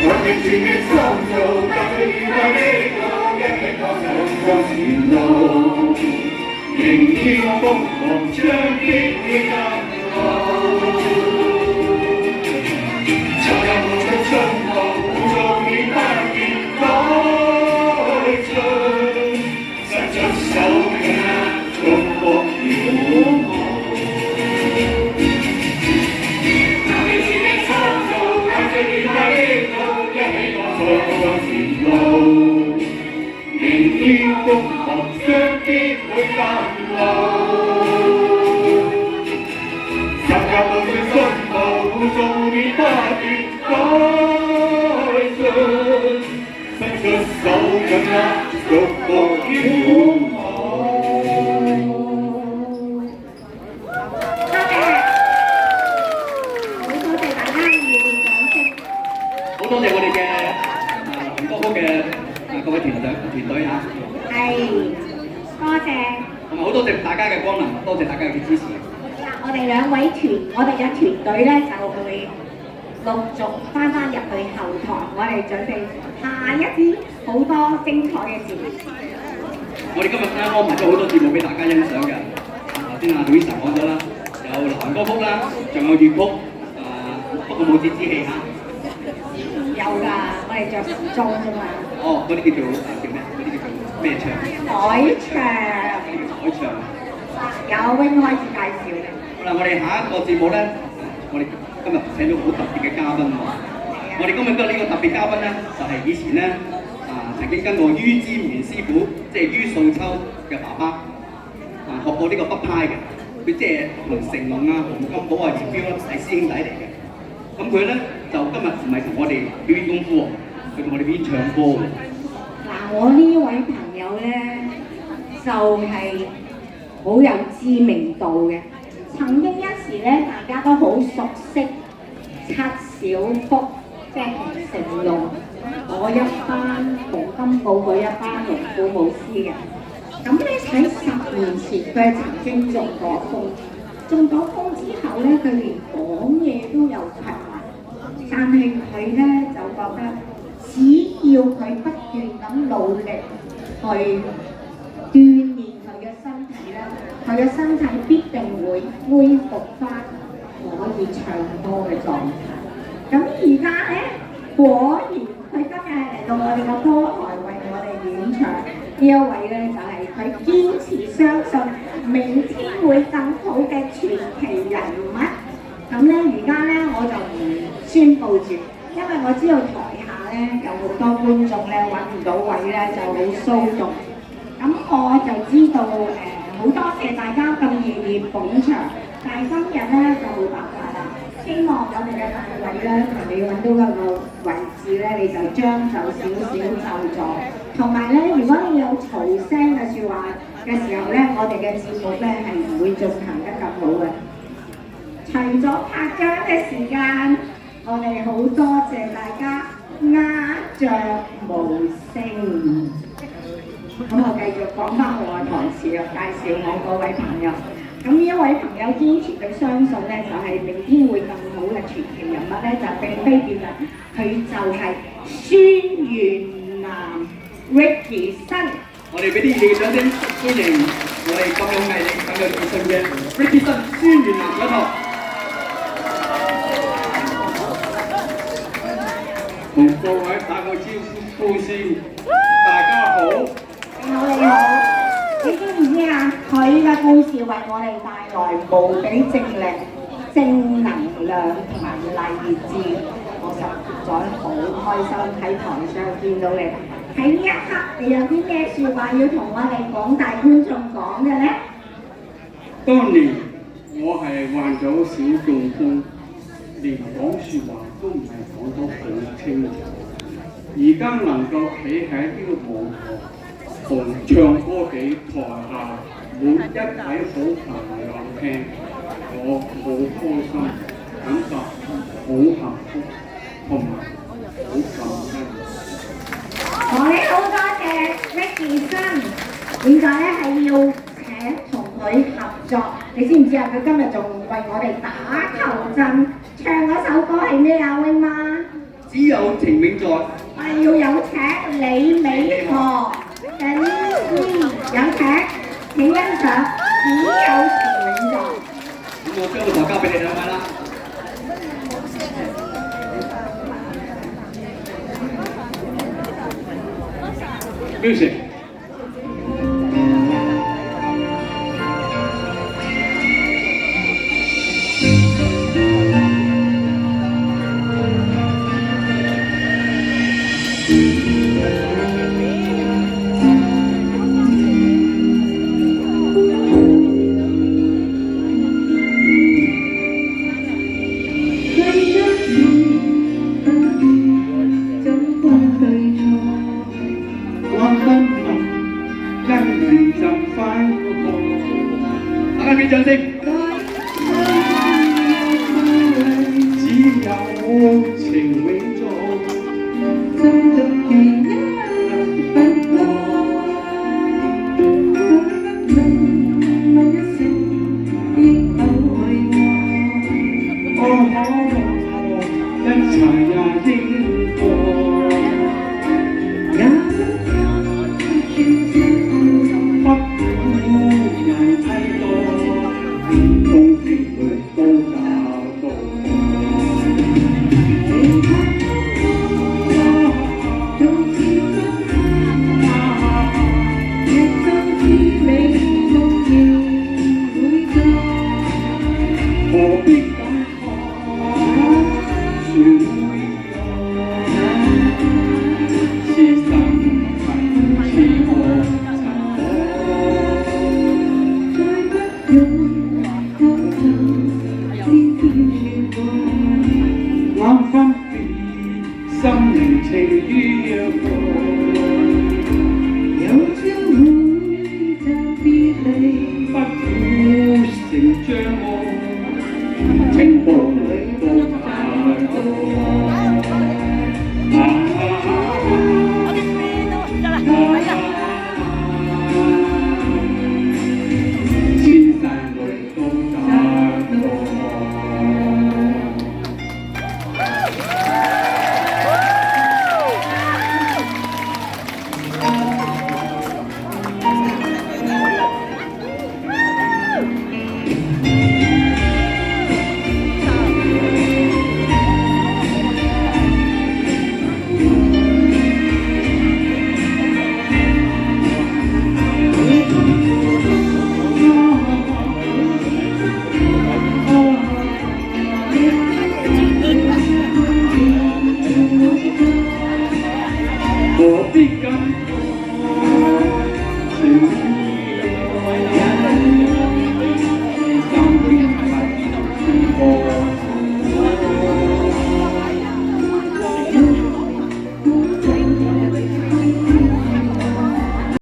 我哋全力創造，踏着愉快的路，一起踏上向前路，迎天風浪將必會更好。走入路的盡頭，互助免不變改進，伸出手緊握，中國要鼓舞。向前路，迎天風浪將必會更好。踏入路的盡頭，做免不變改進，伸出手緊握，逐步要鼓舞。好多謝我哋嘅歌曲嘅各位團隊嚇，係多謝，同埋好多謝大家嘅光臨，多謝大家嘅支持。我哋我哋嘅團隊咧就會陸續翻入去後台，我哋準備下一支好多精彩嘅節目。我哋今日咧安排咗好多節目俾大家欣賞嘅，頭先阿 Louisa 講咗啦，有流行歌曲啦，仲有粵曲，不過冇折子戲嚇。有㗎，我哋着時裝啫嘛。哦，嗰啲叫做叫咩？嗰啲叫做咩唱？海唱。海唱。有 Wing 開始介紹嘅。好啦，我哋下一個節目咧，我哋今日請咗好特別嘅嘉賓喎。我哋今日嘅呢個特別嘉賓咧，就係以前咧曾經跟過于占元師傅，即係于素秋嘅爸爸學過呢個北派嘅。佢即係同成龍啊、洪金寶啊、葉彪啦係師兄弟嚟嘅。咁佢咧就今日唔係同我哋表演功夫喎，佢同我哋表演唱歌喎。嗱，我呢位朋友咧就係好有知名度嘅。曾經一時咧，大家都好熟悉七小福，即係同成龍嗰一班、洪金寶嗰一班龍虎武師嘅。咁咧喺10年前，佢曾經中過風，中咗風之後咧，佢連講嘢都有困難。但係佢咧就覺得，只要佢不斷咁努力去鍛鍊佢嘅身體咧，佢嘅身體必定會恢復翻可以唱歌嘅狀態。咁而家咧，果然佢今日係嚟到我哋嘅歌台為我哋演唱。呢一位咧就係佢堅持相信明天會更好嘅傳奇人物。咁咧而家咧我就唔宣佈住，因為我知道台下咧有好多觀眾咧揾唔到位咧就好騷動。咁我就知道好多謝大家咁熱烈捧場，但係今日咧就冇辦法啦。希望我哋嘅大位咧同你揾到嗰個位置咧，你就將就少少就座。同埋咧，如果你有嘈聲嘅説話嘅時候咧，我哋嘅節目咧係唔會進行得咁好嘅。除咗拍掌嘅時間，我哋好多謝大家鴉雀無聲。咁我繼續講翻我嘅台詞啊，介紹我嗰位朋友。咁呢一位朋友堅持佢相信咧，就係明天會更好嘅傳奇人物咧，就並非別人，佢就係孫元南 Ricky 新。我哋俾啲熱烈嘅掌聲歡迎我哋咁有毅力、咁有自信嘅 Ricky 新孫元南上台。同各位打個招呼先，大家好。你好，你知唔知啊？佢嘅故事為我哋帶來無比正力、正能量同埋勵志，我實在好開心喺台上見到你。喺呢一刻，你有啲咩説話要同我哋廣大觀眾講嘅呢？當年我係患咗小中風，連講説話都唔係講得好清楚。而家能夠企喺呢個舞台，同唱歌俾台下每一位好朋友聽，我好開心，感覺好幸福，同埋好感恩。我哋好多謝 Ricky 新，點解咧係要請同佢合作？你知唔知啊？佢今日仲為我哋打頭陣，唱嗰首歌係咩啊？Wing 媽，只有程永在。我哋要有請李美荷嘅呢有請請欣賞只有程永在。咁我將個台交俾你兩位啦。Music。大家俾掌聲。只有情永在，真的記憶不多，問一聲應否為我？一齊也應過。也不算不管人太多，公司裏都找到。何必感慨旋律是神痕似我塵我分別心靈情於一個。有朝會暫別離，不苦成將我情報裏都找到。千世裏都找到。何必咁